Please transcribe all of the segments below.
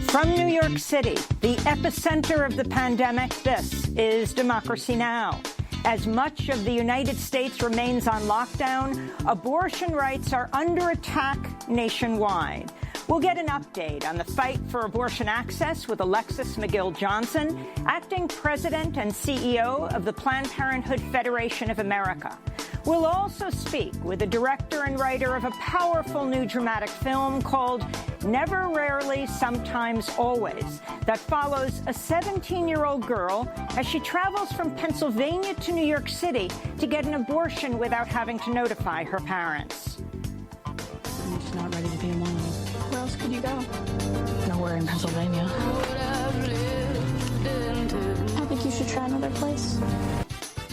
From New York City, the epicenter of the pandemic, this is Democracy Now! As much of the United States remains on lockdown, abortion rights are under attack nationwide. We'll get an update on the fight for abortion access with Alexis McGill-Johnson, acting president and CEO of the Planned Parenthood Federation of America. We'll also speak with the director and writer of a powerful new dramatic film called Never, Rarely, Sometimes, Always, that follows a 17-year-old girl as she travels from Pennsylvania to New York City to get an abortion without having to notify her parents. I'm just not ready to be a mom. Where else could you go? Nowhere in Pennsylvania. I think you should try another place.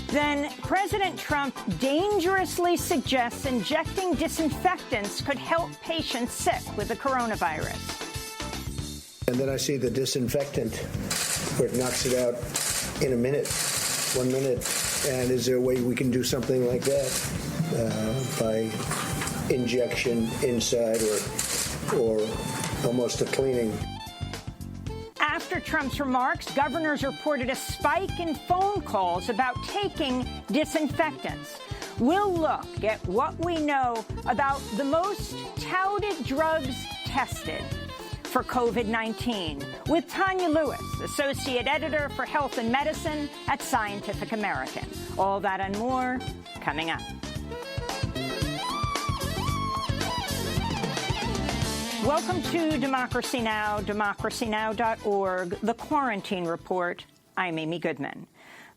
Then President Trump dangerously suggests injecting disinfectants could help patients sick with the coronavirus. And then I see the disinfectant where it knocks it out in a minute, 1 minute. And is there a way we can do something like that by injection inside or almost a cleaning? After Trump's remarks, governors reported a spike in phone calls about taking disinfectants. We'll look at what we know about the most touted drugs tested for COVID-19 with Tanya Lewis, Associate Editor for Health and Medicine at Scientific American. All that and more coming up. Welcome to Democracy Now!, democracynow.org, The Quarantine Report. I'm Amy Goodman.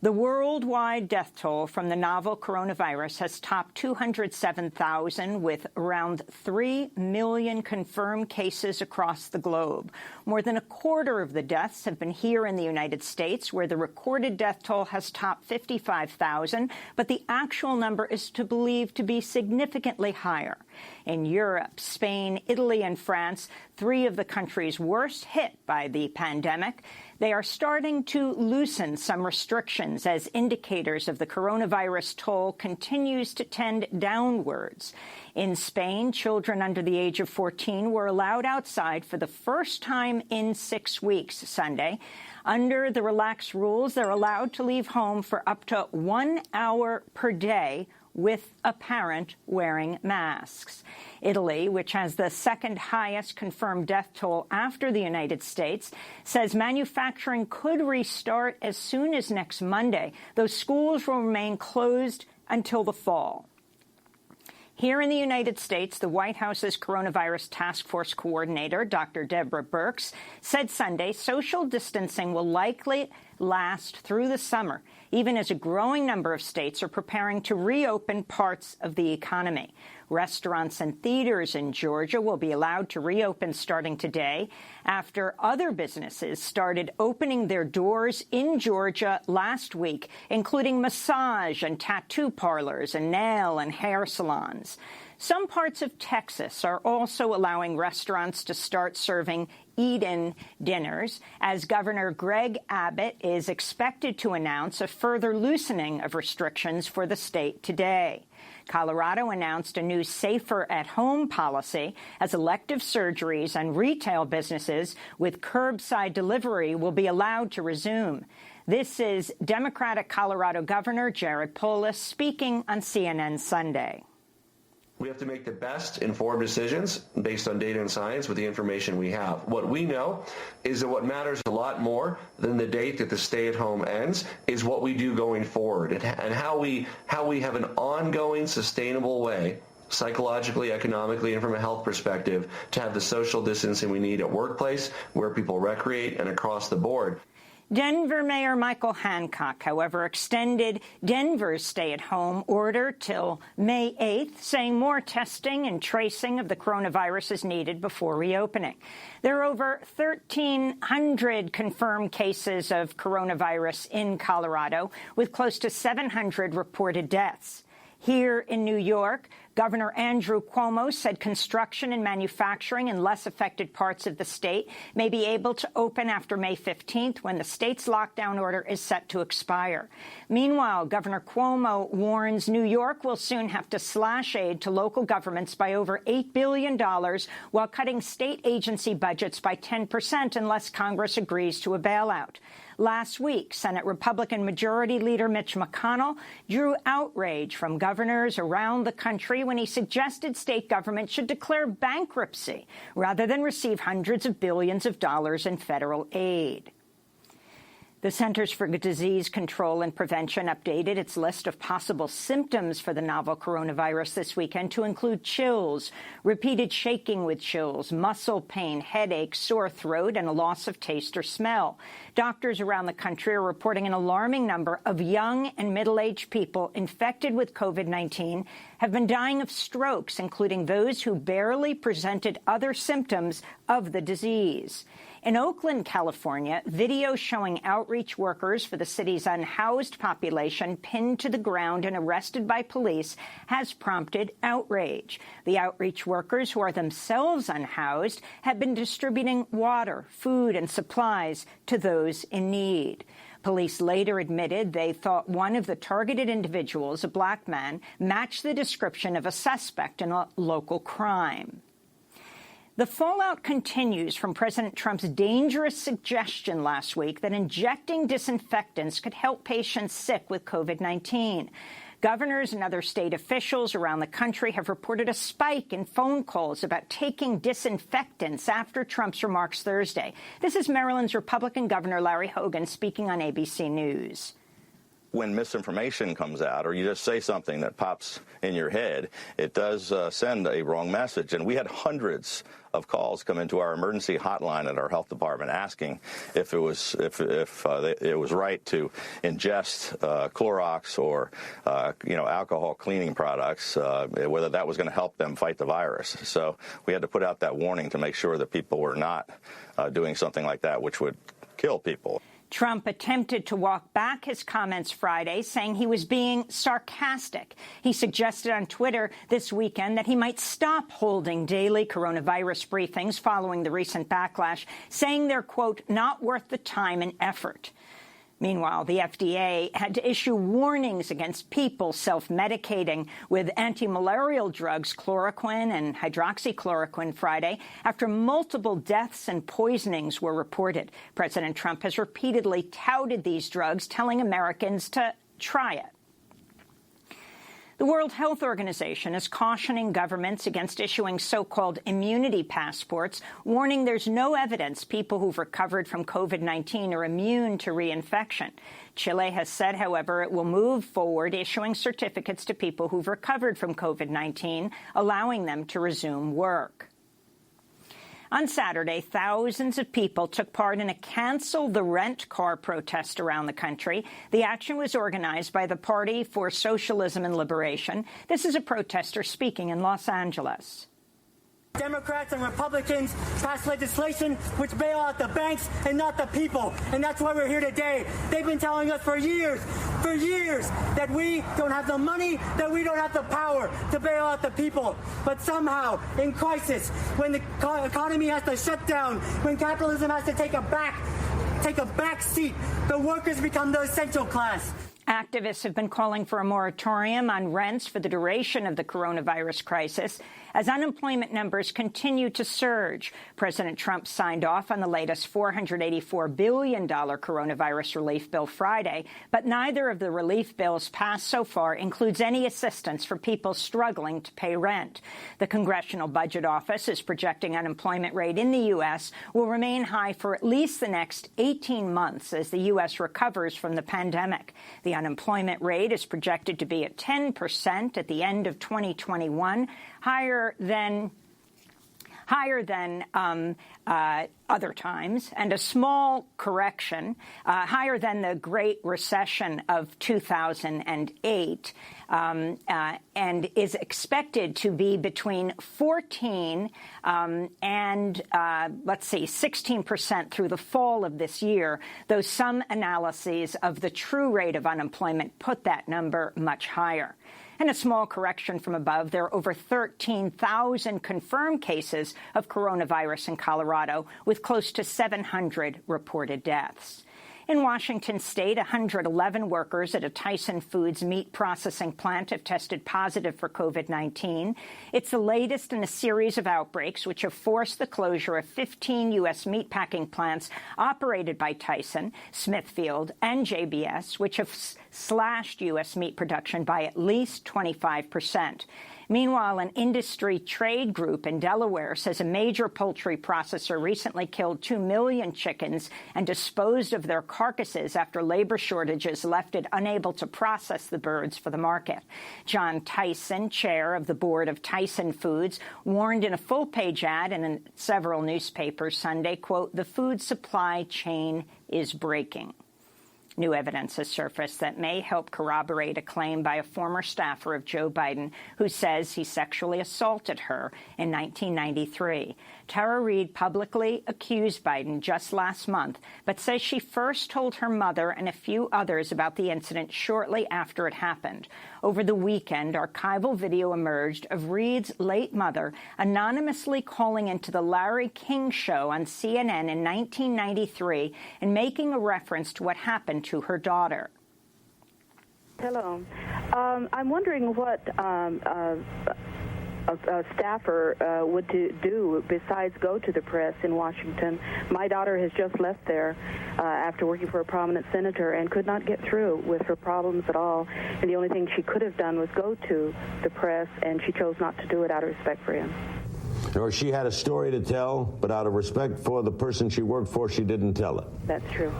The worldwide death toll from the novel coronavirus has topped 207,000, with around 3 million confirmed cases across the globe. More than a quarter of the deaths have been here in the United States, where the recorded death toll has topped 55,000, but the actual number is believed to be significantly higher. In Europe, Spain, Italy, and France, 3 of the countries worst hit by the pandemic, they are starting to loosen some restrictions as indicators of the coronavirus toll continues to tend downwards. In Spain, children under the age of 14 were allowed outside for the first time in 6 weeks Sunday. Under the relaxed rules, they're allowed to leave home for up to 1 hour per day with a parent wearing masks. Italy, which has the second highest confirmed death toll after the United States, says manufacturing could restart as soon as next Monday, though schools will remain closed until the fall. Here in the United States, the White House's coronavirus task force coordinator, Dr. Deborah Birx, said Sunday social distancing will likely last through the summer, even as a growing number of states are preparing to reopen parts of the economy. Restaurants and theaters in Georgia will be allowed to reopen starting today after other businesses started opening their doors in Georgia last week, including massage and tattoo parlors and nail and hair salons. Some parts of Texas are also allowing restaurants to start serving eat-in dinners, as Governor Greg Abbott is expected to announce a further loosening of restrictions for the state today. Colorado announced a new safer-at-home policy as elective surgeries and retail businesses with curbside delivery will be allowed to resume. This is Democratic Colorado Governor Jared Polis speaking on CNN Sunday. We have to make the best informed decisions based on data and science with the information we have. What we know is that what matters a lot more than the date that the stay-at-home ends is what we do going forward and how we have an ongoing, sustainable way, psychologically, economically, and from a health perspective, to have the social distancing we need at workplace, where people recreate, and across the board. Denver Mayor Michael Hancock, however, extended Denver's stay-at-home order till May 8th, saying more testing and tracing of the coronavirus is needed before reopening. There are over 1,300 confirmed cases of coronavirus in Colorado, with close to 700 reported deaths. Here in New York, Governor Andrew Cuomo said construction and manufacturing in less affected parts of the state may be able to open after May 15th, when the state's lockdown order is set to expire. Meanwhile, Governor Cuomo warns New York will soon have to slash aid to local governments by over $8 billion while cutting state agency budgets by 10% unless Congress agrees to a bailout. Last week, Senate Republican Majority Leader Mitch McConnell drew outrage from governors around the country when he suggested state governments should declare bankruptcy rather than receive hundreds of billions of dollars in federal aid. The Centers for Disease Control and Prevention updated its list of possible symptoms for the novel coronavirus this weekend to include chills, repeated shaking with chills, muscle pain, headache, sore throat, and a loss of taste or smell. Doctors around the country are reporting an alarming number of young and middle-aged people infected with COVID-19 have been dying of strokes, including those who barely presented other symptoms of the disease. In Oakland, California, video showing outreach workers for the city's unhoused population pinned to the ground and arrested by police has prompted outrage. The outreach workers, who are themselves unhoused, have been distributing water, food, and supplies to those in need. Police later admitted they thought one of the targeted individuals, a black man, matched the description of a suspect in a local crime. The fallout continues from President Trump's dangerous suggestion last week that injecting disinfectants could help patients sick with COVID-19. Governors and other state officials around the country have reported a spike in phone calls about taking disinfectants after Trump's remarks Thursday. This is Maryland's Republican Governor Larry Hogan speaking on ABC News. When misinformation comes out, or you just say something that pops in your head, it does send a wrong message. And we had hundreds of calls come into our emergency hotline at our health department asking if it was right to ingest Clorox or alcohol cleaning products, whether that was going to help them fight the virus. So we had to put out that warning to make sure that people were not doing something like that, which would kill people. Trump attempted to walk back his comments Friday, saying he was being sarcastic. He suggested on Twitter this weekend that he might stop holding daily coronavirus briefings following the recent backlash, saying they're, quote, not worth the time and effort. Meanwhile, the FDA had to issue warnings against people self-medicating with anti-malarial drugs chloroquine and hydroxychloroquine Friday after multiple deaths and poisonings were reported. President Trump has repeatedly touted these drugs, telling Americans to try it. The World Health Organization is cautioning governments against issuing so-called immunity passports, warning there's no evidence people who've recovered from COVID-19 are immune to reinfection. Chile has said, however, it will move forward issuing certificates to people who've recovered from COVID-19, allowing them to resume work. On Saturday, thousands of people took part in a Cancel the Rent car protest around the country. The action was organized by the Party for Socialism and Liberation. This is a protester speaking in Los Angeles. Democrats and Republicans pass legislation which bail out the banks and not the people. And that's why we're here today. They've been telling us for years, that we don't have the money, that we don't have the power to bail out the people. But somehow, in crisis, when the economy has to shut down, when capitalism has to take a back seat, the workers become the essential class. Activists have been calling for a moratorium on rents for the duration of the coronavirus crisis. As unemployment numbers continue to surge, President Trump signed off on the latest $484 billion coronavirus relief bill Friday, but neither of the relief bills passed so far includes any assistance for people struggling to pay rent. The Congressional Budget Office is projecting unemployment rate in the U.S. will remain high for at least the next 18 months as the U.S. recovers from the pandemic. The unemployment rate is projected to be at 10% at the end of 2021, higher than other times, and a small correction, higher than the Great Recession of 2008, and is expected to be between 14 and 16% through the fall of this year, though some analyses of the true rate of unemployment put that number much higher. And a small correction from above, there are over 13,000 confirmed cases of coronavirus in Colorado, with close to 700 reported deaths. In Washington state, 111 workers at a Tyson Foods meat processing plant have tested positive for COVID-19. It's the latest in a series of outbreaks which have forced the closure of 15 U.S. meatpacking plants operated by Tyson, Smithfield, and JBS, which have slashed U.S. meat production by at least 25%. Meanwhile, an industry trade group in Delaware says a major poultry processor recently killed 2 million chickens and disposed of their carcasses after labor shortages left it unable to process the birds for the market. John Tyson, chair of the board of Tyson Foods, warned in a full-page ad in several newspapers Sunday, quote, "The food supply chain is breaking." New evidence has surfaced that may help corroborate a claim by a former staffer of Joe Biden who says he sexually assaulted her in 1993. Tara Reade publicly accused Biden just last month, but says she first told her mother and a few others about the incident shortly after it happened. Over the weekend, archival video emerged of Reade's late mother anonymously calling into the Larry King Show on CNN in 1993 and making a reference to what happened to her daughter. Hello. I'm wondering what a staffer would do besides go to the press in Washington. My daughter has just left there after working for a prominent senator and could not get through with her problems at all. And the only thing she could have done was go to the press, and she chose not to do it out of respect for him. Or she had a story to tell, but out of respect for the person she worked for, she didn't tell it. That's true.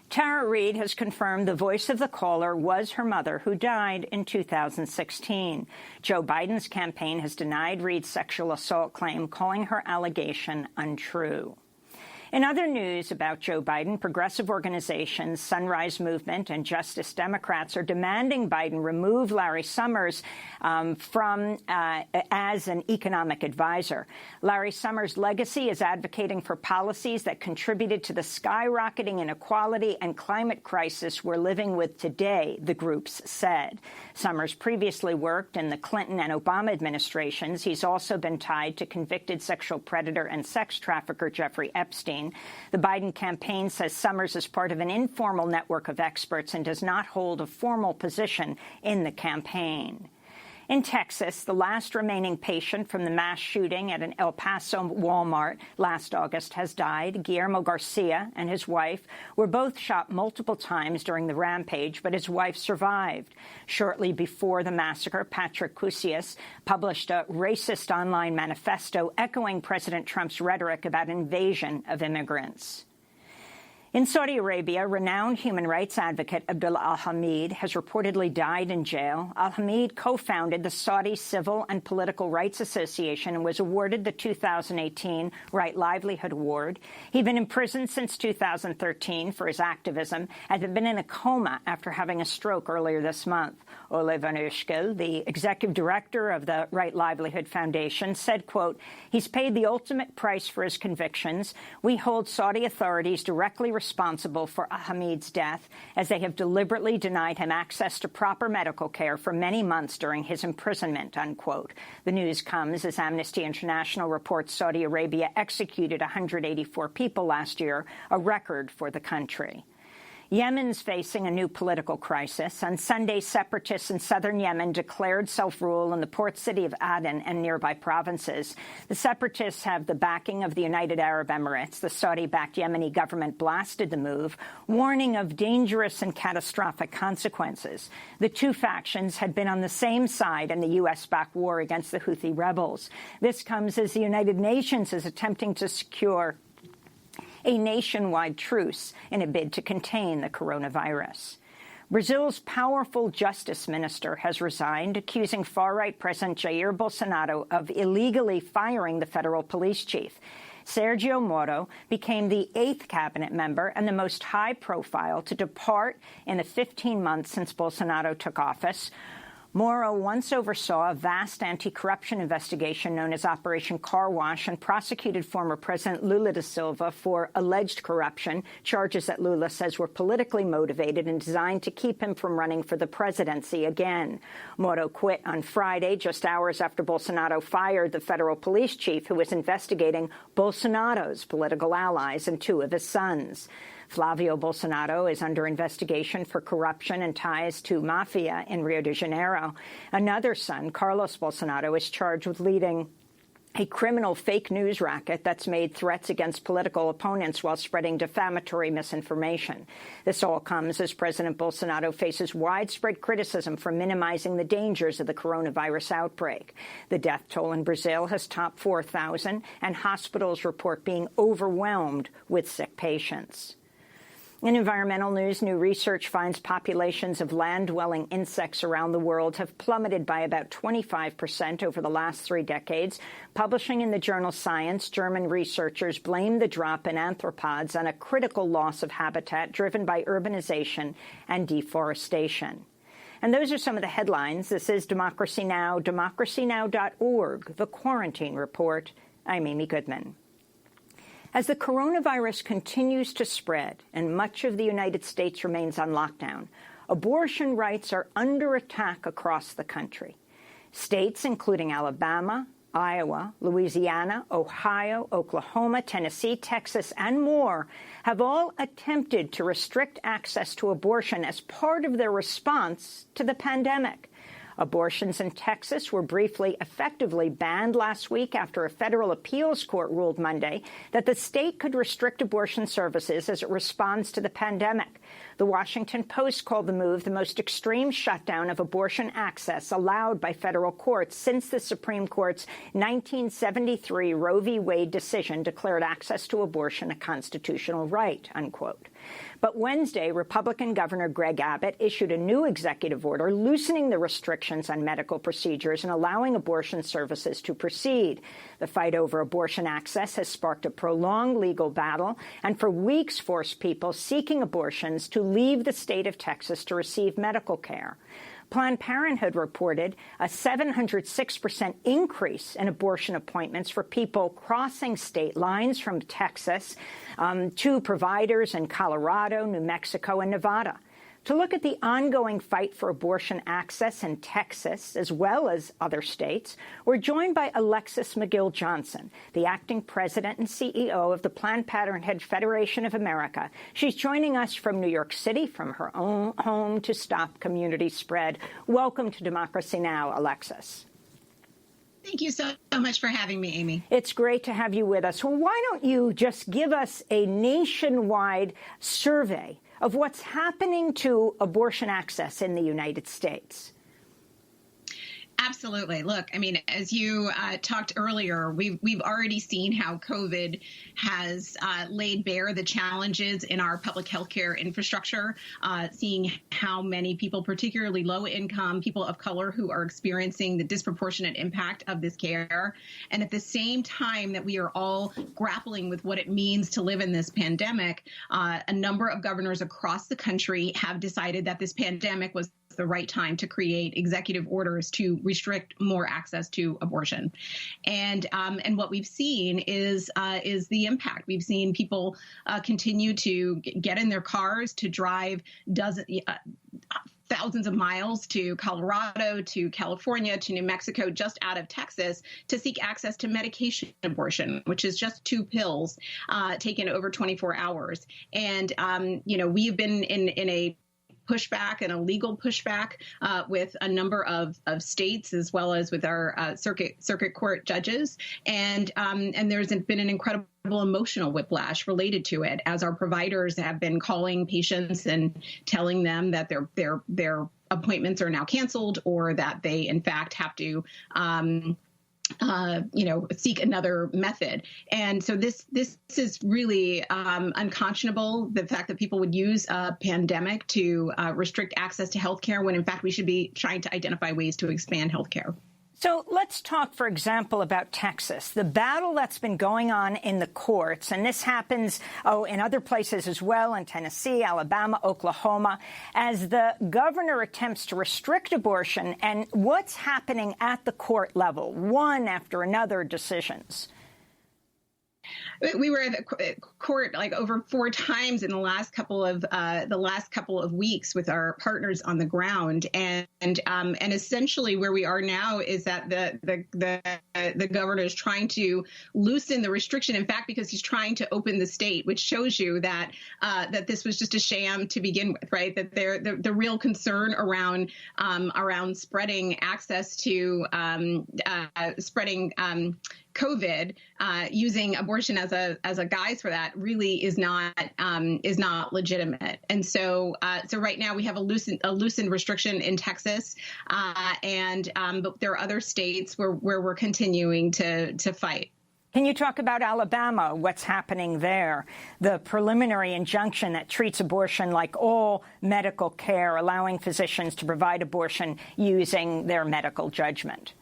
Tara Reade has confirmed the voice of the caller was her mother, who died in 2016. Joe Biden's campaign has denied Reade's sexual assault claim, calling her allegation untrue. In other news about Joe Biden, progressive organizations, Sunrise Movement, and Justice Democrats are demanding Biden remove Larry Summers as an economic advisor. Larry Summers' legacy is advocating for policies that contributed to the skyrocketing inequality and climate crisis we're living with today, the groups said. Summers previously worked in the Clinton and Obama administrations. He's also been tied to convicted sexual predator and sex trafficker Jeffrey Epstein. The Biden campaign says Summers is part of an informal network of experts and does not hold a formal position in the campaign. In Texas, the last remaining patient from the mass shooting at an El Paso Walmart last August has died. Guillermo Garcia and his wife were both shot multiple times during the rampage, but his wife survived. Shortly before the massacre, Patrick Cusius published a racist online manifesto echoing President Trump's rhetoric about invasion of immigrants. In Saudi Arabia, renowned human rights advocate Abdullah al-Hamid has reportedly died in jail. Al-Hamid co-founded the Saudi Civil and Political Rights Association and was awarded the 2018 Right Livelihood Award. He'd been in prison since 2013 for his activism and had been in a coma after having a stroke earlier this month. Ole van Ushkel, the executive director of the Right Livelihood Foundation, said, quote, "He's paid the ultimate price for his convictions. We hold Saudi authorities directly responsible for Hamid's death, as they have deliberately denied him access to proper medical care for many months during his imprisonment," unquote. The news comes as Amnesty International reports Saudi Arabia executed 184 people last year, a record for the country. Yemen's facing a new political crisis. On Sunday, separatists in southern Yemen declared self-rule in the port city of Aden and nearby provinces. The separatists have the backing of the United Arab Emirates. The Saudi-backed Yemeni government blasted the move, warning of dangerous and catastrophic consequences. The two factions had been on the same side in the U.S.-backed war against the Houthi rebels. This comes as the United Nations is attempting to secure a nationwide truce in a bid to contain the coronavirus. Brazil's powerful justice minister has resigned, accusing far-right President Jair Bolsonaro of illegally firing the federal police chief. Sergio Moro became the 8th cabinet member and the most high-profile to depart in the 15 months since Bolsonaro took office. Moro once oversaw a vast anti-corruption investigation known as Operation Car Wash and prosecuted former President Lula da Silva for alleged corruption, charges that Lula says were politically motivated and designed to keep him from running for the presidency again. Moro quit on Friday, just hours after Bolsonaro fired the federal police chief who was investigating Bolsonaro's political allies and two of his sons. Flavio Bolsonaro is under investigation for corruption and ties to mafia in Rio de Janeiro. Another son, Carlos Bolsonaro, is charged with leading a criminal fake news racket that's made threats against political opponents while spreading defamatory misinformation. This all comes as President Bolsonaro faces widespread criticism for minimizing the dangers of the coronavirus outbreak. The death toll in Brazil has topped 4,000, and hospitals report being overwhelmed with sick patients. In environmental news, new research finds populations of land-dwelling insects around the world have plummeted by about 25% over the last 3 decades. Publishing in the journal Science, German researchers blame the drop in arthropods on a critical loss of habitat driven by urbanization and deforestation. And those are some of the headlines. This is Democracy Now!, democracynow.org, The Quarantine Report. I'm Amy Goodman. As the coronavirus continues to spread and much of the United States remains on lockdown, abortion rights are under attack across the country. States including Alabama, Iowa, Louisiana, Ohio, Oklahoma, Tennessee, Texas, and more have all attempted to restrict access to abortion as part of their response to the pandemic. Abortions in Texas were briefly effectively banned last week after a federal appeals court ruled Monday that the state could restrict abortion services as it responds to the pandemic. The Washington Post called the move the most extreme shutdown of abortion access allowed by federal courts since the Supreme Court's 1973 Roe v. Wade decision declared access to abortion a constitutional right, unquote. But Wednesday, Republican Governor Greg Abbott issued a new executive order loosening the restrictions on medical procedures and allowing abortion services to proceed. The fight over abortion access has sparked a prolonged legal battle and for weeks forced people seeking abortions to leave the state of Texas to receive medical care. Planned Parenthood reported a 706% increase in abortion appointments for people crossing state lines from Texas to providers in Colorado, New Mexico, and Nevada. To look at the ongoing fight for abortion access in Texas, as well as other states, we're joined by Alexis McGill-Johnson, the acting president and CEO of the Planned Parenthood Federation of America. She's joining us from New York City, from her own home to stop community spread. Welcome to Democracy Now!, Alexis. Thank you so much for having me, Amy. It's great to have you with us. Well, why don't you just give us a nationwide survey of what's happening to abortion access in the United States? Absolutely. Look, I mean, as you talked earlier, we've already seen how COVID has laid bare the challenges in our public health care infrastructure, seeing how many people, particularly low income, people of color, who are experiencing the disproportionate impact of this care. And at the same time that we are all grappling with what it means to live in this pandemic, a number of governors across the country have decided that this pandemic was the right time to create executive orders to restrict more access to abortion. And what we've seen is the impact. We've seen people continue to get in their cars to drive thousands of miles to Colorado, to California, to New Mexico, just out of Texas, to seek access to medication abortion, which is just 2 pills taken over 24 hours. And, we've been in a pushback and a legal pushback with a number of states, as well as with our circuit court judges. And there's been an incredible emotional whiplash related to it, as our providers have been calling patients and telling them that their appointments are now canceled, or that they in fact have to seek another method. And so this is really unconscionable, the fact that people would use a pandemic to restrict access to health care, when in fact we should be trying to identify ways to expand health care. So let's talk, for example, about Texas, the battle that's been going on in the courts. And this happens, in other places as well, in Tennessee, Alabama, Oklahoma, as the governor attempts to restrict abortion and what's happening at the court level, one after another decisions. We were at the court like over 4 times in the last couple of weeks with our partners on the ground, and essentially where we are now is that the governor is trying to loosen the restriction. In fact, because he's trying to open the state, which shows you that that this was just a sham to begin with, right? That the real concern around spreading access to spreading COVID, using abortion as a guise for that really is not legitimate. And so right now we have a loosened restriction in Texas, but there are other states where we're continuing to fight. Can you talk about Alabama, what's happening there? The preliminary injunction that treats abortion like all medical care, allowing physicians to provide abortion using their medical judgment.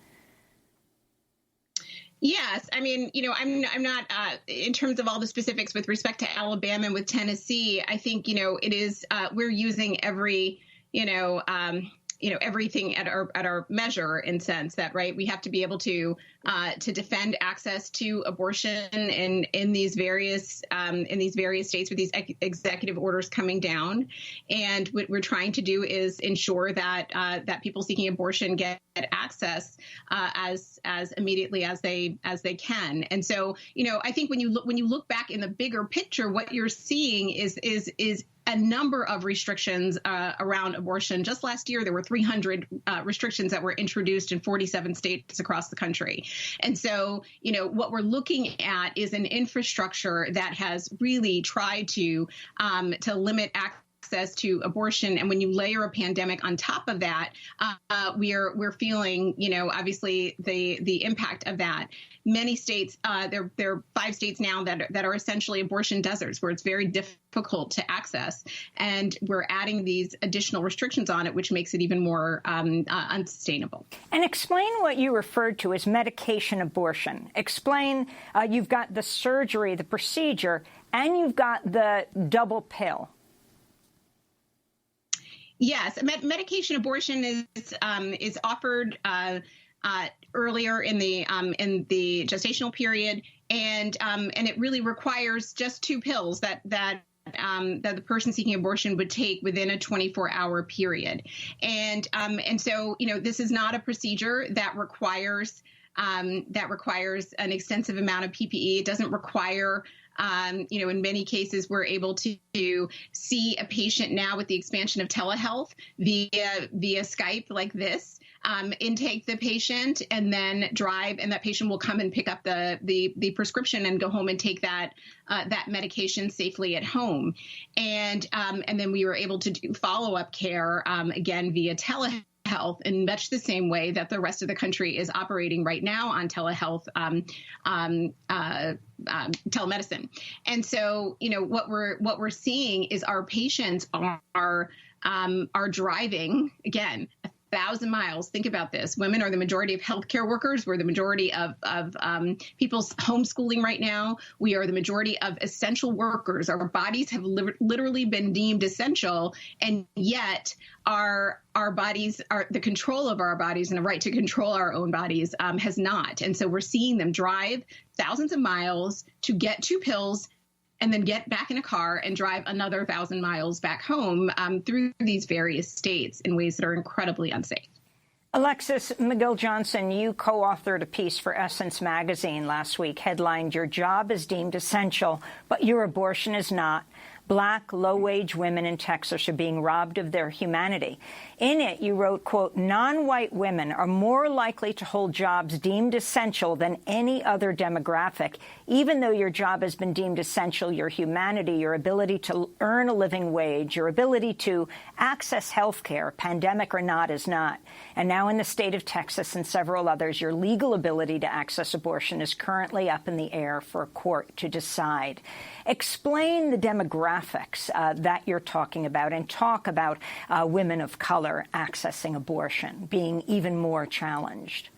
Yes. I mean, I'm not in terms of all the specifics with respect to Alabama and with Tennessee. I think, it is we're using every, everything at our measure in sense that, right, we have to be able to defend access to abortion in these various states with these executive orders coming down. And what we're trying to do is ensure that people seeking abortion get access as immediately as they can. And so, I think when you look back in the bigger picture, what you're seeing is a number of restrictions around abortion. Just last year, there were 300 restrictions that were introduced in 47 states across the country. And so, what we're looking at is an infrastructure that has really tried to limit access to abortion. And when you layer a pandemic on top of that, we're feeling, obviously the impact of that. Many states, there are 5 states now that are essentially abortion deserts where it's very difficult to access. And we're adding these additional restrictions on it, which makes it even more unsustainable. And explain what you referred to as medication abortion. Explain, you've got the surgery, the procedure, and you've got the double pill. Yes, medication abortion is offered earlier in the gestational period, and it really requires just 2 pills that the person seeking abortion would take within a 24-hour period, and so this is not a procedure that requires an extensive amount of PPE. It doesn't require in many cases, we're able to see a patient now with the expansion of telehealth via Skype like this, intake the patient and then drive, and that patient will come and pick up the prescription and go home and take that medication safely at home. And then we were able to do follow-up care, again, via telehealth in much the same way that the rest of the country is operating right now on telehealth, telemedicine. And so, what we're seeing is our patients are driving, again, 1,000 miles. Think about this. Women are the majority of healthcare workers. We're the majority of people's homeschooling right now. We are the majority of essential workers. Our bodies have literally been deemed essential, and yet our bodies, the control of our bodies and the right to control our own bodies has not. And so we're seeing them drive thousands of miles to get 2 pills and then get back in a car and drive another 1,000 miles back home through these various states in ways that are incredibly unsafe. Alexis McGill-Johnson, you co-authored a piece for Essence magazine last week, headlined, "Your job is deemed essential, but your abortion is not. Black, low-wage women in Texas are being robbed of their humanity." In it, you wrote, quote, "Non-white women are more likely to hold jobs deemed essential than any other demographic. Even though your job has been deemed essential, your humanity, your ability to earn a living wage, your ability to access health care, pandemic or not, is not. And now in the state of Texas and several others, your legal ability to access abortion is currently up in the air for a court to decide." Explain the demographics that you're talking about, and talk about women of color accessing abortion being even more challenged.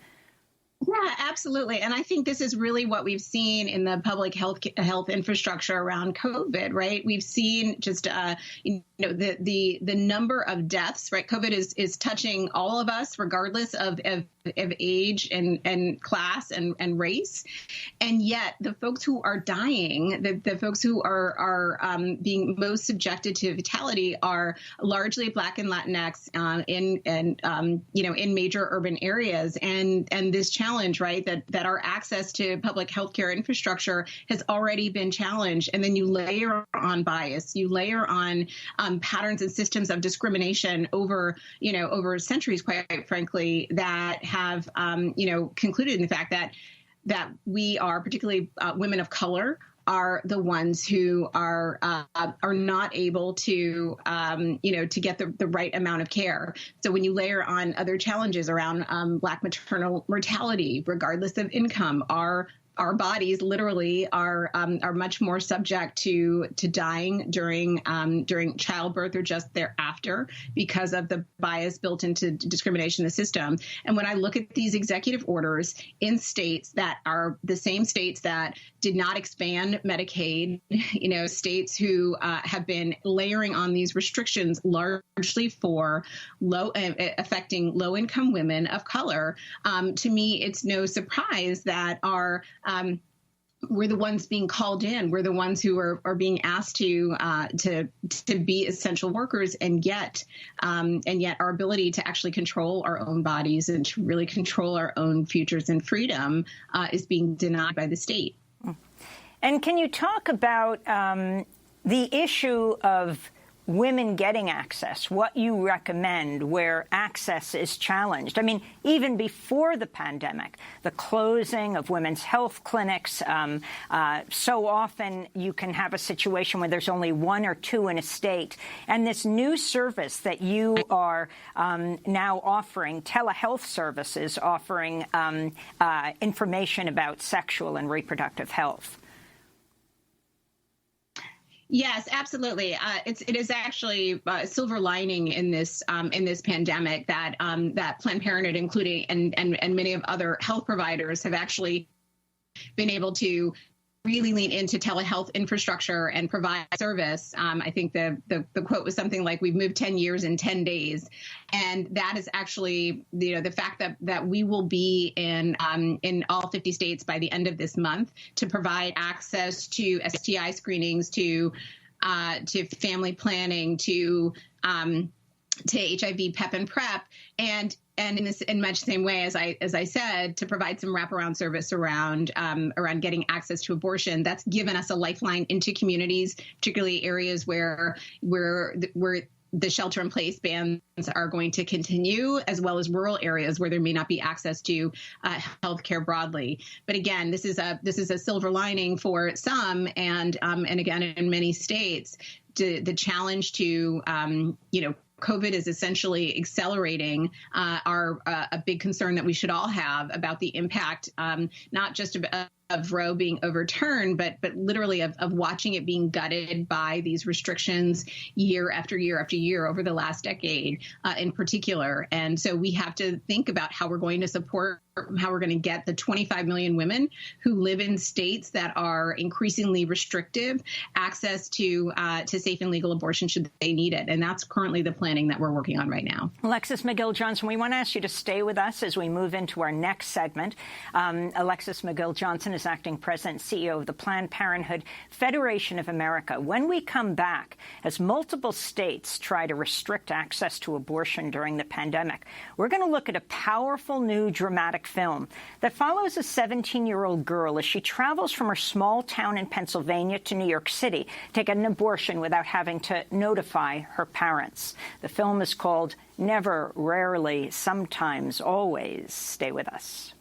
Yeah, absolutely. And I think this is really what we've seen in the public health infrastructure around COVID, right? We've seen just, the number of deaths, right? COVID is touching all of us, regardless of age and class and race. And yet the folks who are dying, the folks who are being most subjected to fatality are largely Black and Latinx in major urban areas. And this challenge, right, that our access to public healthcare infrastructure has already been challenged. And then you layer on bias, you layer on patterns and systems of discrimination over centuries, quite frankly, that have, concluded in the fact that we are, particularly women of color, are the ones who are not able to get the right amount of care. So when you layer on other challenges around Black maternal mortality, regardless of income, our bodies literally are much more subject to dying during childbirth or just thereafter because of the bias built into discrimination in the system. And when I look at these executive orders in states that are the same states that did not expand Medicaid, states who have been layering on these restrictions largely for affecting low-income women of color, to me, it's no surprise that we're the ones being called in. We're the ones who are being asked to be essential workers, and yet our ability to actually control our own bodies and to really control our own futures and freedom is being denied by the state. And can you talk about the issue of women getting access, what you recommend where access is challenged? I mean, even before the pandemic, the closing of women's health clinics, so often you can have a situation where there's only one or two in a state. And this new service that you are now offering, telehealth services, offering information about sexual and reproductive health. Yes, absolutely. It is actually a silver lining in this pandemic that Planned Parenthood, including and many of other health providers, have actually been able to really lean into telehealth infrastructure and provide service. I think the quote was something like, "We've moved 10 years in 10 days," and that is actually the fact that we will be in all 50 states by the end of this month to provide access to STI screenings, to family planning, to HIV, PEP, and PrEP, and in much the same way as I said, to provide some wraparound service around getting access to abortion. That's given us a lifeline into communities, particularly areas where the shelter-in-place bans are going to continue, as well as rural areas where there may not be access to health care broadly. But again, this is a silver lining for some, and again, in many states, the challenge to COVID is essentially accelerating a big concern that we should all have about the impact, not just of Roe being overturned, but literally of watching it being gutted by these restrictions year after year after year over the last decade in particular. And so we have to think about how we're going to support, how we're going to get the 25 million women who live in states that are increasingly restrictive access to safe and legal abortion should they need it. And that's currently the planning that we're working on right now. Alexis McGill-Johnson, we want to ask you to stay with us as we move into our next segment. Alexis McGill-Johnson is acting president and CEO of the Planned Parenthood Federation of America. When we come back, as multiple states try to restrict access to abortion during the pandemic, we're going to look at a powerful new dramatic film that follows a 17-year-old girl as she travels from her small town in Pennsylvania to New York City to get an abortion without having to notify her parents. The film is called Never, Rarely, Sometimes, Always. Stay with us.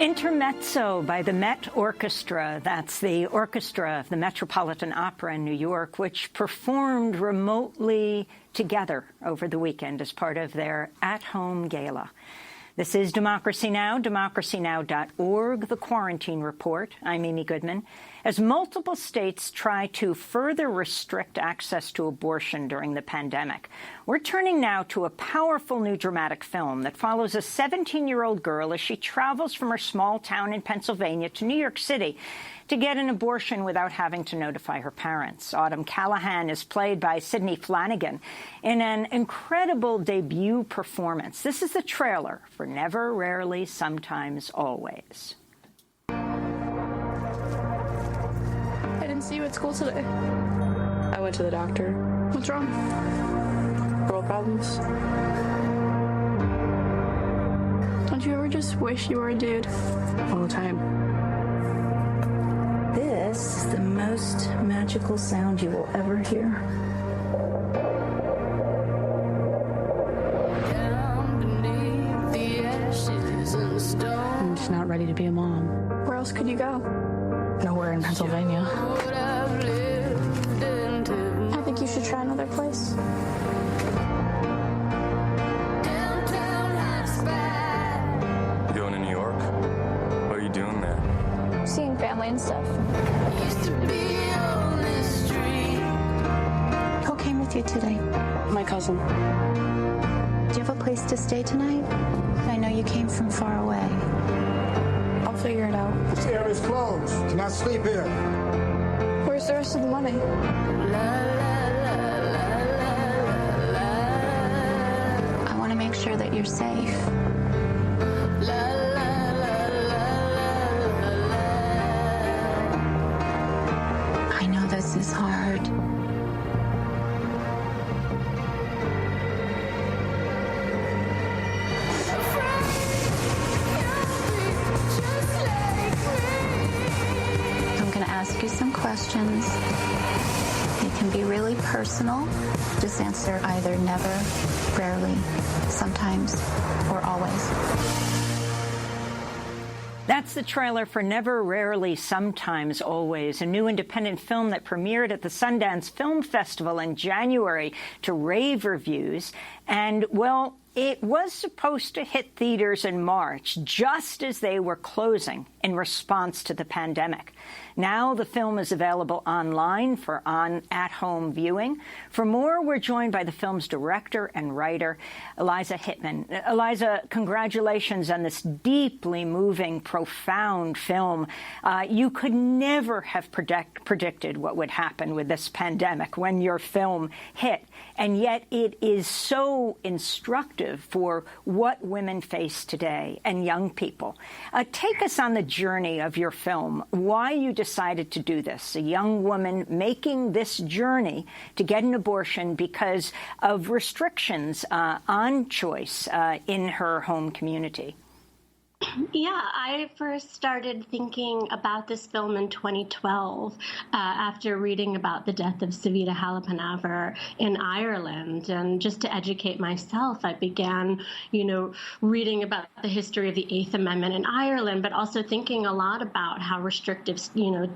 Intermezzo by the Met Orchestra. That's the orchestra of the Metropolitan Opera in New York, which performed remotely together over the weekend as part of their at-home gala. This is Democracy Now!, democracynow.org, The Quarantine Report. I'm Amy Goodman. As multiple states try to further restrict access to abortion during the pandemic, we're turning now to a powerful new dramatic film that follows a 17-year-old girl as she travels from her small town in Pennsylvania to New York City to get an abortion without having to notify her parents. Autumn Callahan is played by Sydney Flanagan in an incredible debut performance. This is the trailer for Never, Rarely, Sometimes, Always. I didn't see you at school today. I went to the doctor. What's wrong? Girl problems. Don't you ever just wish you were a dude? All the time. This is the most magical sound you will ever hear. I'm just not ready to be a mom. Where else could you go? Nowhere in Pennsylvania. I think you should try another place. You going to New York? What are you doing there? Seeing family and stuff. Who came with you today? My cousin. Do you have a place to stay tonight? I know you came from far away. I'll figure it out. This area's closed. Cannot sleep here. Where's the rest of the money? I want to make sure that you're safe. I know this is hard. I'm going to ask you some questions. They can be really personal. Just answer either never, rarely, sometimes, or always. That's the trailer for Never, Rarely, Sometimes, Always, a new independent film that premiered at the Sundance Film Festival in January to rave reviews. And, well, it was supposed to hit theaters in March, just as they were closing in response to the pandemic. Now the film is available online for at-home viewing. For more, we're joined by the film's director and writer, Eliza Hittman. Eliza, congratulations on this deeply moving, profound film. You could never have predicted what would happen with this pandemic when your film hit, and yet it is so instructive for what women face today and young people. Take us on the journey of your film, why you decided to do this, a young woman making this journey to get an abortion because of restrictions on choice in her home community. Yeah, I first started thinking about this film in 2012 after reading about the death of Savita Halappanavar in Ireland. And just to educate myself, I began, reading about the history of the Eighth Amendment in Ireland, but also thinking a lot about how restrictive,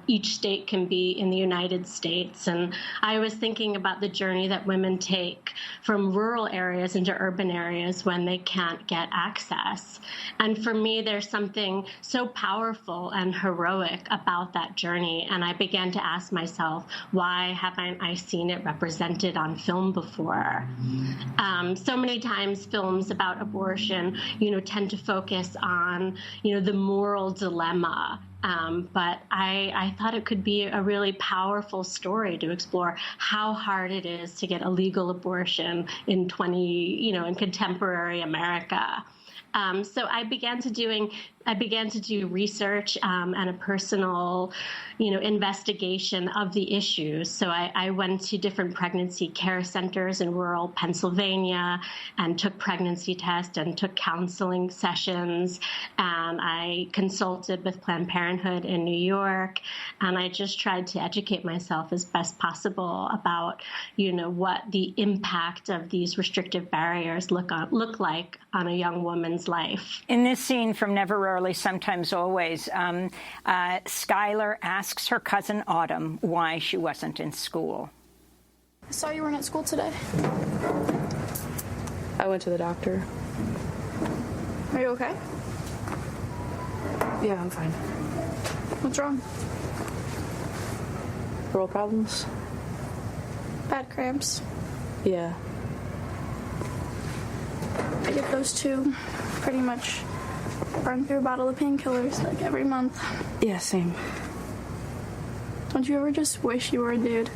each state can be in the United States. And I was thinking about the journey that women take from rural areas into urban areas when they can't get access. And for me, there's something so powerful and heroic about that journey. And I began to ask myself, why haven't I seen it represented on film before? So many times films about abortion, tend to focus on, the moral dilemma. But I thought it could be a really powerful story to explore how hard it is to get a legal abortion in in contemporary America. So I began to do research and a personal, investigation of the issues. So I went to different pregnancy care centers in rural Pennsylvania and took pregnancy tests and took counseling sessions. And I consulted with Planned Parenthood in New York. And I just tried to educate myself as best possible about, what the impact of these restrictive barriers look like on a young woman's life. In this scene from Never, rarely, sometimes always. Skylar asks her cousin Autumn why she wasn't in school. I saw you weren't at school today. I went to the doctor. Are you okay? Yeah, I'm fine. What's wrong? Girl problems? Bad cramps. Yeah. I get those too. Pretty much run through a bottle of painkillers like every month. Yeah, same. Don't you ever just wish you were a dude?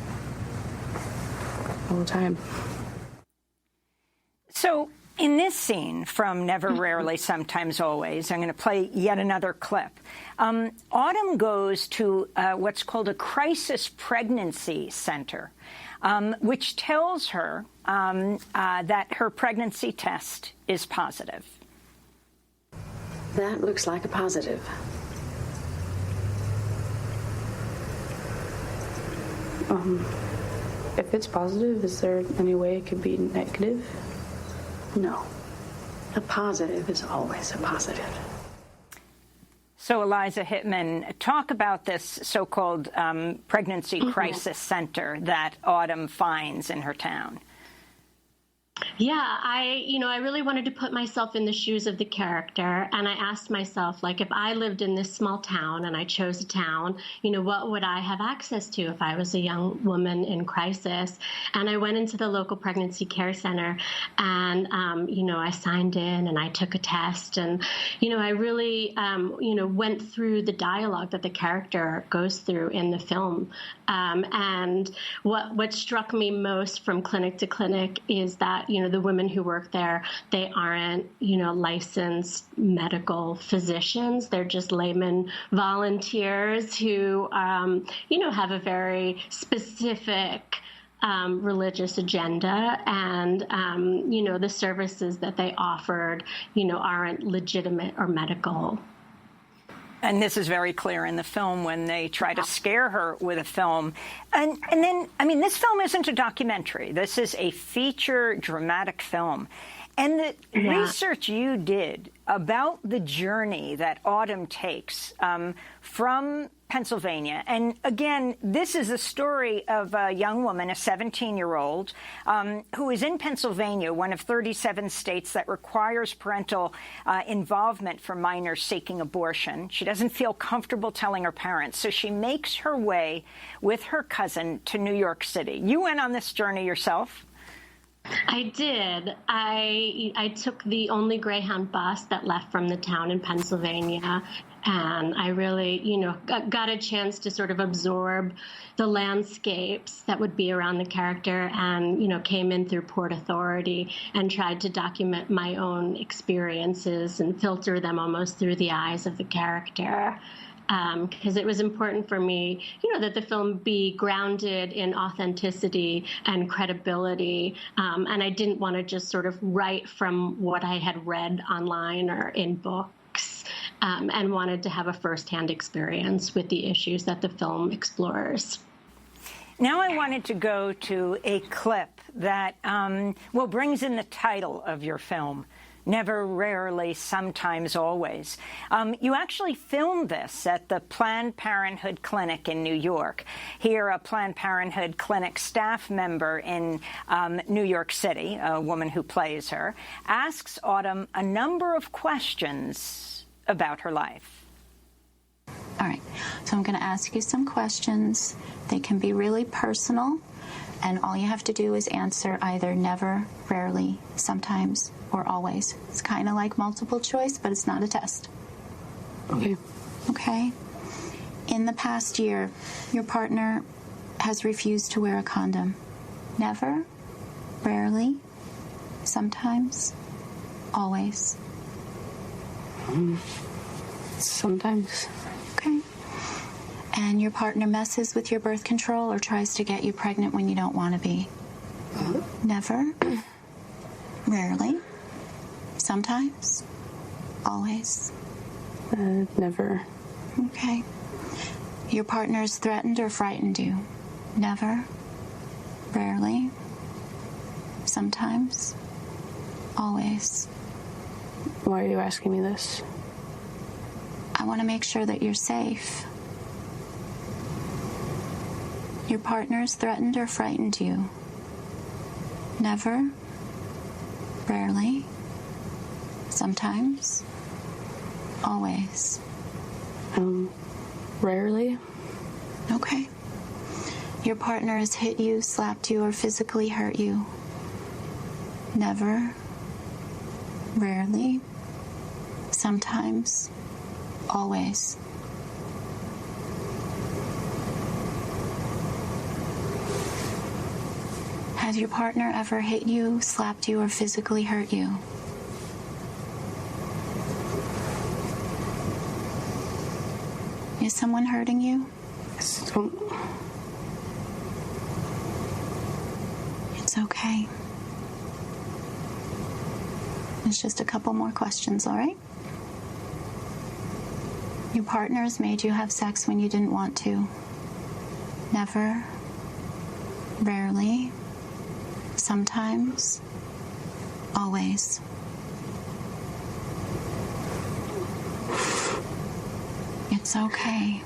All the time. So in this scene from Never, Rarely, Sometimes, Always, I'm going to play yet another clip. Autumn goes to what's called a crisis pregnancy center, which tells her that her pregnancy test is positive. That looks like a positive. If it's positive, is there any way it could be negative? No. A positive is always a positive. So, Eliza Hittman, talk about this so-called pregnancy crisis center that Autumn finds in her town. Yeah, I really wanted to put myself in the shoes of the character, and I asked myself, like, if I lived in this small town and I chose a town, what would I have access to if I was a young woman in crisis? And I went into the local pregnancy care center, and, I signed in and I took a test, and, I really, went through the dialogue that the character goes through in the film. And what struck me most from clinic to clinic is that, the women who work there, they aren't, licensed medical physicians. They're just layman volunteers who, have a very specific religious agenda, and, the services that they offered, aren't legitimate or medical. And this is very clear in the film when they try to scare her with a film. And then, this film isn't a documentary. This is a feature dramatic film. And the research you did about the journey that Autumn takes from Pennsylvania, and again, this is a story of a young woman, a 17-year-old, who is in Pennsylvania, one of 37 states that requires parental involvement for minors seeking abortion. She doesn't feel comfortable telling her parents, so she makes her way with her cousin to New York City. You went on this journey yourself? I did. I took the only Greyhound bus that left from the town in Pennsylvania, and I really, got a chance to sort of absorb the landscapes that would be around the character, and, came in through Port Authority and tried to document my own experiences and filter them almost through the eyes of the character. Because it was important for me, that the film be grounded in authenticity and credibility. And I didn't want to just sort of write from what I had read online or in books, and wanted to have a firsthand experience with the issues that the film explores. Now I wanted to go to a clip that, brings in the title of your film, Never, Rarely, Sometimes, Always. You actually filmed this at the Planned Parenthood Clinic in New York. Here, a Planned Parenthood Clinic staff member in New York City, a woman who plays her, asks Autumn a number of questions about her life. All right, so I'm going to ask you some questions. They can be really personal, and all you have to do is answer either never, rarely, sometimes, or always. It's kind of like multiple choice, but it's not a test. Okay. Okay. In the past year, your partner has refused to wear a condom. Never, rarely, sometimes, always. Sometimes. Okay. And your partner messes with your birth control or tries to get you pregnant when you don't want to be. Never, rarely, sometimes, always. Never. Okay. Your partner's threatened or frightened you. Never, rarely, sometimes, always. Why are you asking me this? I want to make sure that you're safe. Your partner's threatened or frightened you? Never? Rarely? Sometimes? Always? Rarely. Okay. Your partner has hit you, slapped you, or physically hurt you? Never? Rarely? Sometimes? Always? Has your partner ever hit you, slapped you, or physically hurt you? Is someone hurting you? It's okay. It's just a couple more questions, all right? Your partner has made you have sex when you didn't want to? Never? Rarely? Sometimes? Always? It's okay.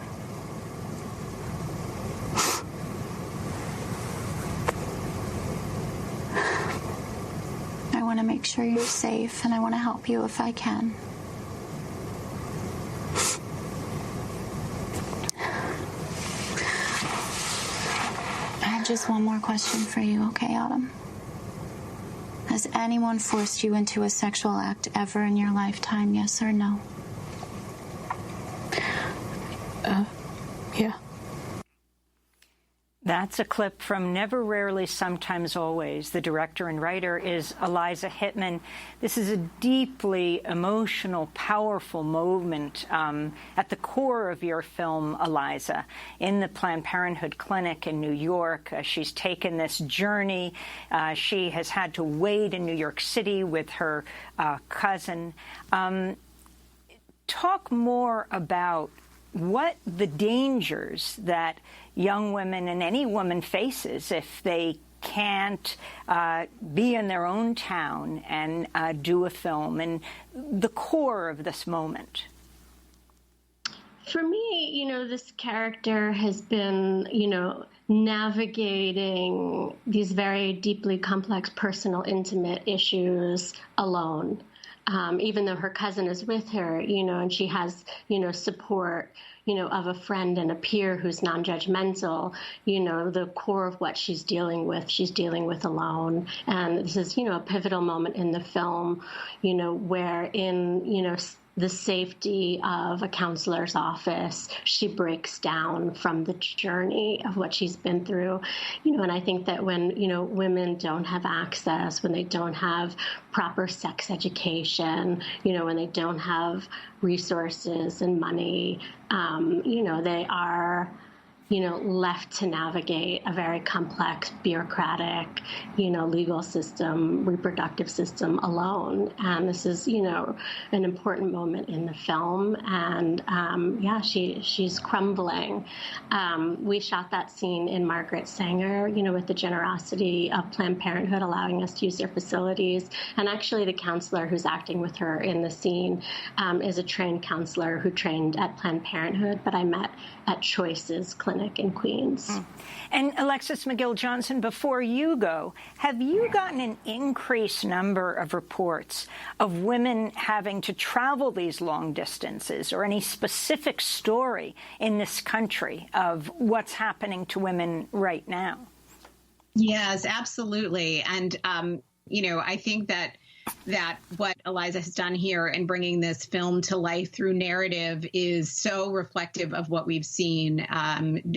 I want to make sure you're safe, and I want to help you if I can. I have just one more question for you, okay, Autumn? Has anyone forced you into a sexual act ever in your lifetime, yes or no? Yeah. That's a clip from Never, Rarely, Sometimes, Always. The director and writer is Eliza Hittman. This is a deeply emotional, powerful moment at the core of your film, Eliza. In the Planned Parenthood clinic in New York, she's taken this journey. She has had to wait in New York City with her cousin. Talk more about what the dangers that young women and any woman faces if they can't be in their own town and do a film, and the core of this moment. For me, this character has been, navigating these very deeply complex, personal, intimate issues alone. Even though her cousin is with her, and she has, support, of a friend and a peer who's non-judgmental, the core of what she's dealing with alone. And this is, a pivotal moment in the film, where in, the safety of a counselor's office, she breaks down from the journey of what she's been through. And I think that when, women don't have access, when they don't have proper sex education, when they don't have resources and money, they are, left to navigate a very complex, bureaucratic, legal system, reproductive system alone. And this is, an important moment in the film. And she's crumbling. We shot that scene in Margaret Sanger, with the generosity of Planned Parenthood allowing us to use their facilities. And actually the counselor who's acting with her in the scene is a trained counselor who trained at Planned Parenthood, but I met at Choices Clinic in Queens. And Alexis McGill-Johnson, before you go, have you gotten an increased number of reports of women having to travel these long distances, or any specific story in this country of what's happening to women right now? Yes, absolutely. And, I think that what Eliza has done here in bringing this film to life through narrative is so reflective of what we've seen,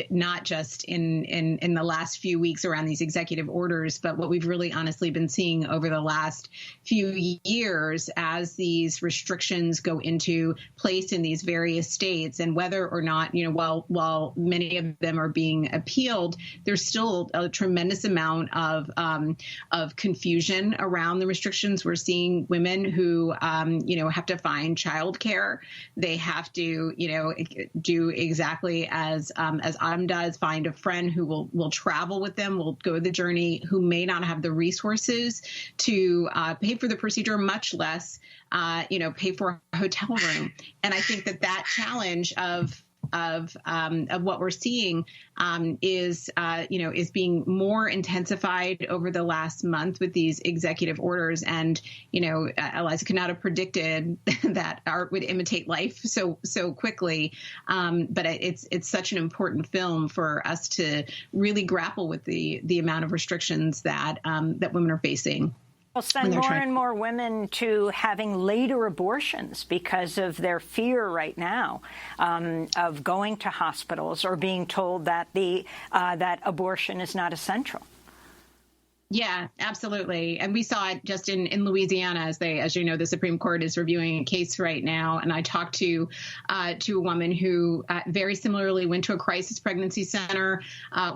not just in the last few weeks around these executive orders, but what we've really honestly been seeing over the last few years as these restrictions go into place in these various states. And whether or not, while many of them are being appealed, there's still a tremendous amount of confusion around the restrictions. We're seeing women who, have to find childcare. They have to, do exactly as Autumn does, find a friend who will travel with them, will go the journey, who may not have the resources to pay for the procedure, much less, pay for a hotel room. And I think that challenge of what we're seeing is being more intensified over the last month with these executive orders. And, Eliza could not have predicted that art would imitate life so quickly. But it's such an important film for us to really grapple with the amount of restrictions that women are facing. Will send more and more women to having later abortions because of their fear right now of going to hospitals or being told that that abortion is not essential. Yeah, absolutely. And we saw it just in Louisiana as you know, the Supreme Court is reviewing a case right now. And I talked to a woman who very similarly went to a crisis pregnancy center,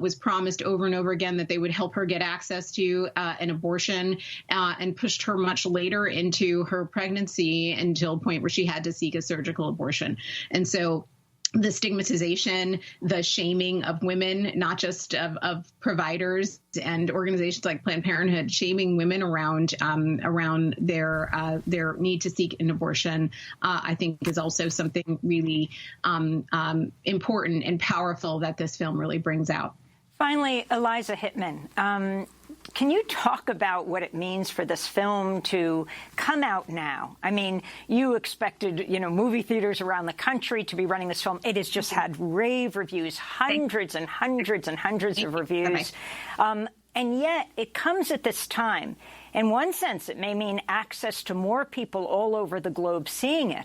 was promised over and over again that they would help her get access to an abortion, and pushed her much later into her pregnancy until a point where she had to seek a surgical abortion. And so the stigmatization, the shaming of women, not just of providers and organizations like Planned Parenthood, shaming women around their need to seek an abortion, I think is also something really important and powerful that this film really brings out. Finally, Eliza Hittman, can you talk about what it means for this film to come out now? I mean, you expected, movie theaters around the country to be running this film. It has just had rave reviews, hundreds and hundreds and hundreds of reviews. And yet it comes at this time. In one sense, it may mean access to more people all over the globe seeing it.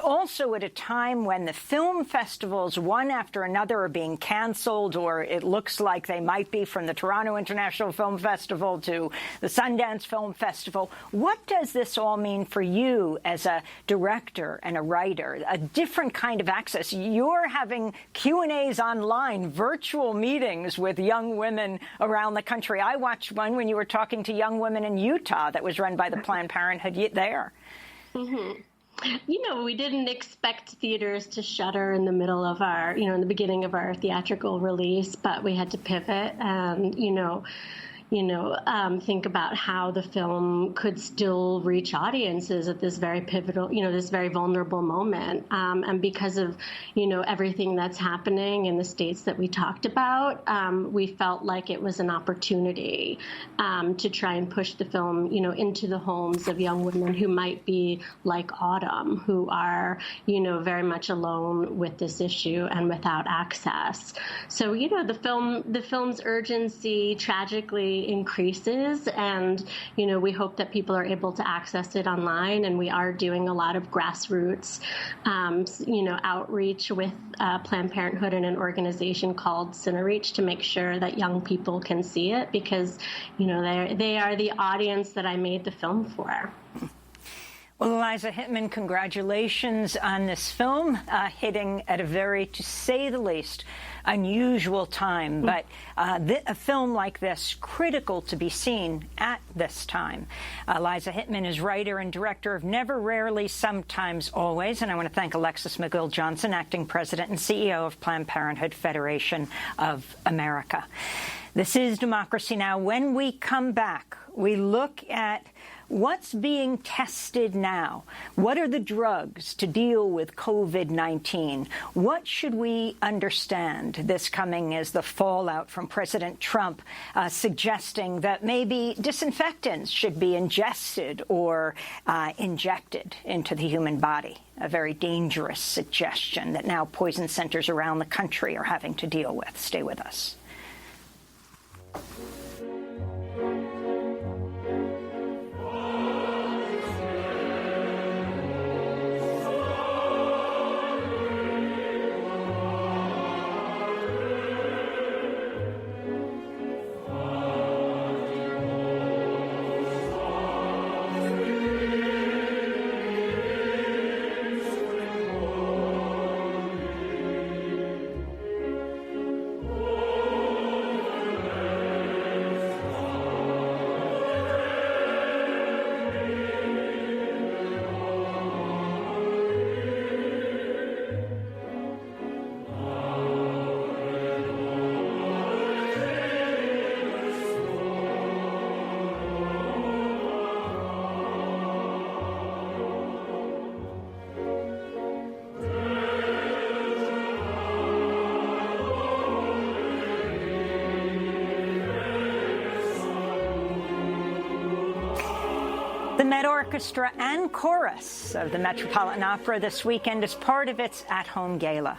Also at a time when the film festivals, one after another, are being canceled, or it looks like they might be, from the Toronto International Film Festival to the Sundance Film Festival. What does this all mean for you as a director and a writer? A different kind of access. You're having Q&As online, virtual meetings with young women around the country. I watched one when you were talking to young women in Utah that was run by the Planned Parenthood there. Mm-hmm. We didn't expect theaters to shutter in the middle of our, in the beginning of our theatrical release, but we had to pivot and, think about how the film could still reach audiences at this very pivotal, this very vulnerable moment. And because of, everything that's happening in the states that we talked about, we felt like it was an opportunity to try and push the film, into the homes of young women who might be like Autumn, who are, very much alone with this issue and without access. So, the film's urgency tragically increases, and we hope that people are able to access it online, and we are doing a lot of grassroots outreach with Planned Parenthood and an organization called CineReach to make sure that young people can see it, because they are the audience that I made the film for. Well, Eliza Hittman, congratulations on this film, hitting at a very, to say the least, unusual time. But a film like this, critical to be seen at this time. Eliza Hittman is writer and director of Never, Rarely, Sometimes, Always. And I want to thank Alexis McGill-Johnson, acting president and CEO of Planned Parenthood Federation of America. This is Democracy Now! When we come back, we look at what's being tested now. What are the drugs to deal with COVID-19? What should we understand this coming as the fallout from President Trump suggesting that maybe disinfectants should be ingested or injected into the human body? A very dangerous suggestion that now poison centers around the country are having to deal with. Stay with us. Met Orchestra and Chorus of the Metropolitan Opera this weekend as part of its at-home gala.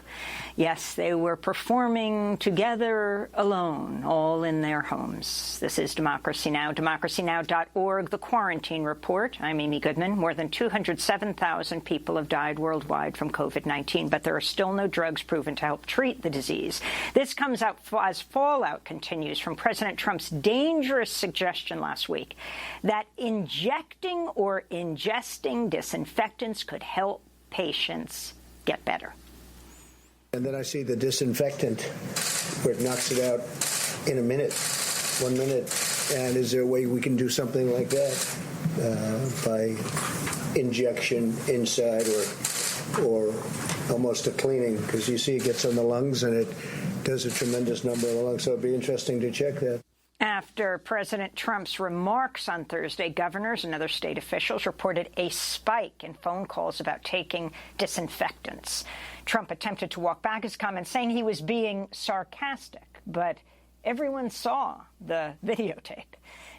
Yes, they were performing together alone, all in their homes. This is Democracy Now!, democracynow.org, The Quarantine Report. I'm Amy Goodman. More than 207,000 people have died worldwide from COVID-19, but there are still no drugs proven to help treat the disease. This comes out as fallout continues from President Trump's dangerous suggestion last week that injecting or ingesting disinfectants could help patients get better. And then I see the disinfectant where it knocks it out in a minute, 1 minute. And is there a way we can do something like that by injection inside or almost a cleaning? Because you see it gets on the lungs and it does a tremendous number of the lungs. So it'd be interesting to check that. After President Trump's remarks on Thursday, governors and other state officials reported a spike in phone calls about taking disinfectants. Trump attempted to walk back his comments, saying he was being sarcastic, but everyone saw the videotape.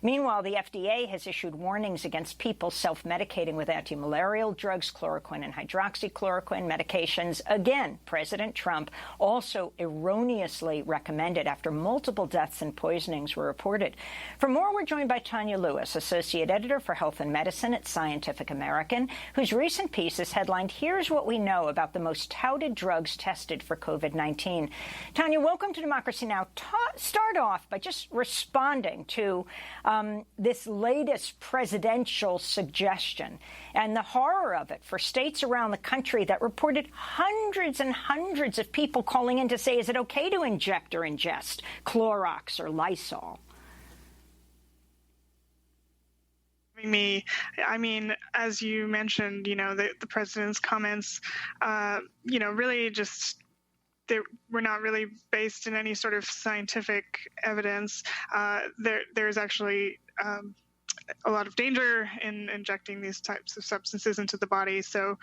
Meanwhile, the FDA has issued warnings against people self-medicating with anti-malarial drugs, chloroquine and hydroxychloroquine medications. Again, President Trump also erroneously recommended after multiple deaths and poisonings were reported. For more, we're joined by Tanya Lewis, Associate Editor for Health and Medicine at Scientific American, whose recent piece is headlined, "Here's What We Know About the Most Touted Drugs Tested for COVID-19." Tanya, welcome to Democracy Now! Start off by just responding to this latest presidential suggestion and the horror of it for states around the country that reported hundreds and hundreds of people calling in to say, is it okay to inject or ingest Clorox or Lysol? I mean, as you mentioned, the president's comments, really just they were not really based in any sort of scientific evidence. There's actually a lot of danger in injecting these types of substances into the body. So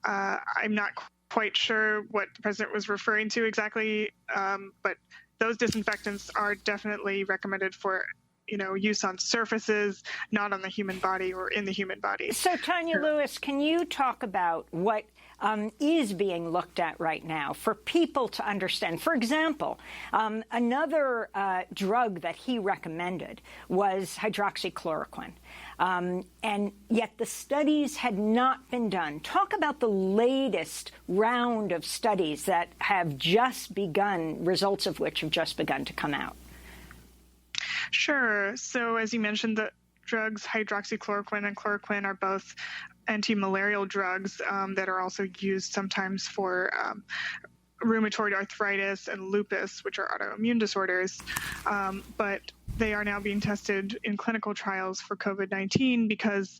I'm not quite sure what the president was referring to exactly, but those disinfectants are definitely recommended for use on surfaces, not on the human body or in the human body. So, Tanya Lewis, can you talk about what is being looked at right now for people to understand? For example, another drug that he recommended was hydroxychloroquine. And yet the studies had not been done. Talk about the latest round of studies that have just begun, results of which have just begun to come out. Sure. So as you mentioned, the drugs hydroxychloroquine and chloroquine are both anti-malarial drugs that are also used sometimes for rheumatoid arthritis and lupus, which are autoimmune disorders. But they are now being tested in clinical trials for COVID-19 because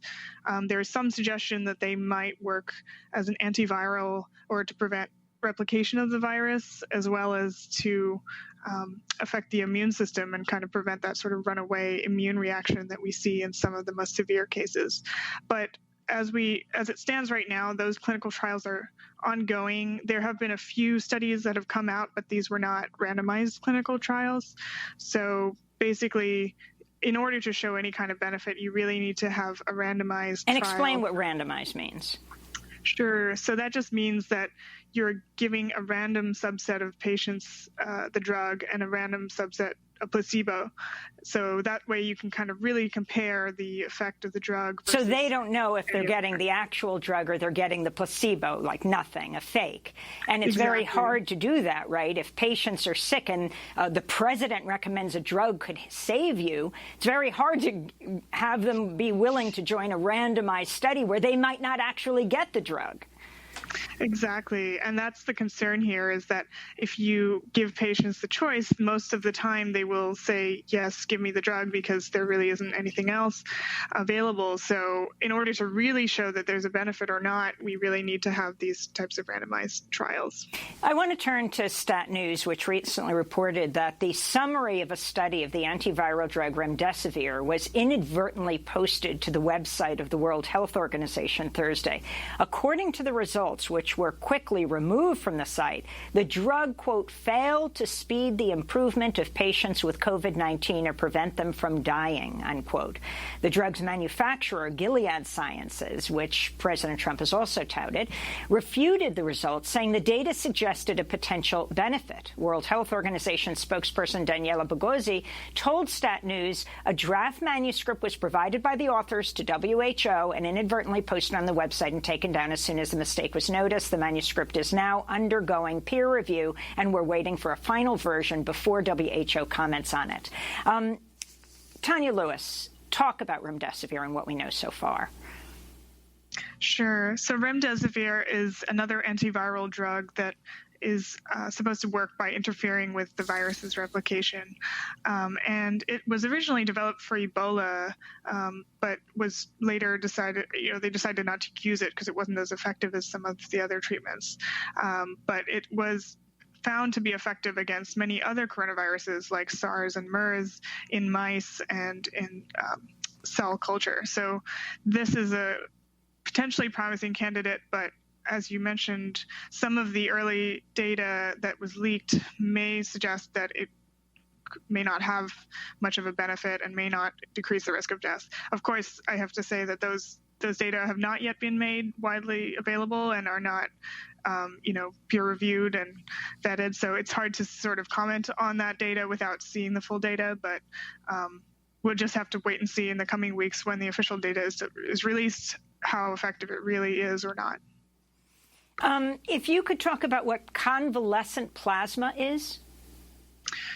there is some suggestion that they might work as an antiviral or to prevent replication of the virus, as well as to affect the immune system and kind of prevent that sort of runaway immune reaction that we see in some of the most severe cases. But as it stands right now, those clinical trials are ongoing. There have been a few studies that have come out, but these were not randomized clinical trials. So basically, in order to show any kind of benefit, you really need to have a randomized trial. And explain what randomized means. Sure. So that just means that you're giving a random subset of patients the drug and a random subset a placebo. So that way you can kind of really compare the effect of the drug. So they don't know if they're getting the actual drug or they're getting the placebo, like nothing, a fake. And it's very hard to do that, right? If patients are sick and the president recommends a drug could save you, it's very hard to have them be willing to join a randomized study where they might not actually get the drug. Exactly. And that's the concern here, is that if you give patients the choice, most of the time they will say, yes, give me the drug, because there really isn't anything else available. So in order to really show that there's a benefit or not, we really need to have these types of randomized trials. I want to turn to Stat News, which recently reported that the summary of a study of the antiviral drug remdesivir was inadvertently posted to the website of the World Health Organization Thursday. According to the results, results, which were quickly removed from the site, the drug, quote, failed to speed the improvement of patients with COVID-19 or prevent them from dying, unquote. The drug's manufacturer, Gilead Sciences, which President Trump has also touted, refuted the results, saying the data suggested a potential benefit. World Health Organization spokesperson Daniela Boghozi told Stat News a draft manuscript was provided by the authors to WHO and inadvertently posted on the website and taken down as soon as the mistake was noticed. The manuscript is now undergoing peer review, and we're waiting for a final version before WHO comments on it. Tanya Lewis, talk about remdesivir and what we know so far. Sure. So remdesivir is another antiviral drug that is supposed to work by interfering with the virus's replication. And it was originally developed for Ebola, but was later they decided not to use it because it wasn't as effective as some of the other treatments. But it was found to be effective against many other coronaviruses like SARS and MERS in mice and in cell culture. So this is a potentially promising candidate, but as you mentioned, some of the early data that was leaked may suggest that it may not have much of a benefit and may not decrease the risk of death. Of course, I have to say that those data have not yet been made widely available and are not, peer-reviewed and vetted. So it's hard to sort of comment on that data without seeing the full data, but we'll just have to wait and see in the coming weeks when the official data is released how effective it really is or not. If you could talk about what convalescent plasma is.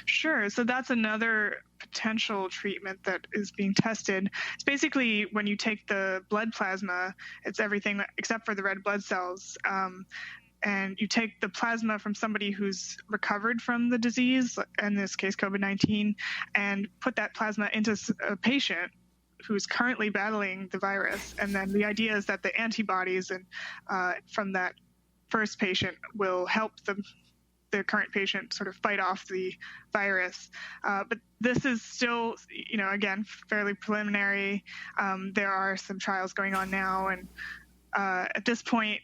Sure. So that's another potential treatment that is being tested. It's basically when you take the blood plasma, it's everything except for the red blood cells. And you take the plasma from somebody who's recovered from the disease, in this case COVID-19, and put that plasma into a patient who's currently battling the virus. And then the idea is that the antibodies from that first patient will help the current patient sort of fight off the virus. But this is still, again, fairly preliminary. There are some trials going on now. And at this point,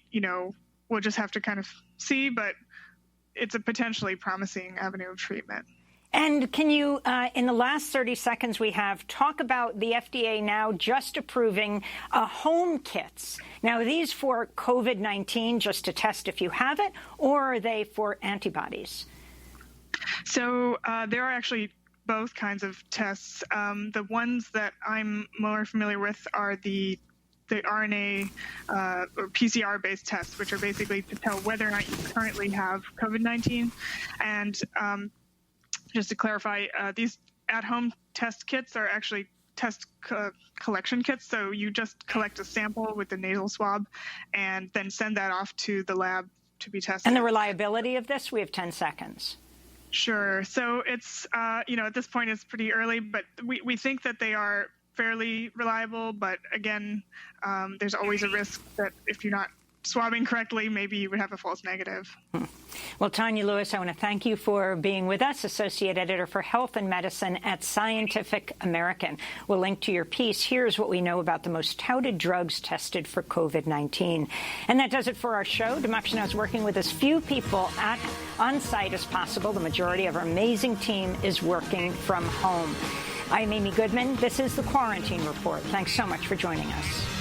we'll just have to kind of see, but it's a potentially promising avenue of treatment. And can you, in the last 30 seconds we have, talk about the FDA now just approving home kits. Now, are these for COVID-19 just to test if you have it, or are they for antibodies? So there are actually both kinds of tests. The ones that I'm more familiar with are the RNA or PCR-based tests, which are basically to tell whether or not you currently have COVID-19. And just to clarify, these at-home test kits are actually test collection kits. So you just collect a sample with the nasal swab and then send that off to the lab to be tested. And the reliability of this? We have 10 seconds. Sure. So it's, at this point it's pretty early, but we think that they are fairly reliable. But again, there's always a risk that if you're not swabbing correctly, maybe you would have a false negative. Well, Tanya Lewis, I want to thank you for being with us, Associate Editor for Health and Medicine at Scientific American. We'll link to your piece. Here's what we know about the most touted drugs tested for COVID-19. And that does it for our show. Democracy Now! Is working with as few people on site as possible. The majority of our amazing team is working from home. I'm Amy Goodman. This is the Quarantine Report. Thanks so much for joining us.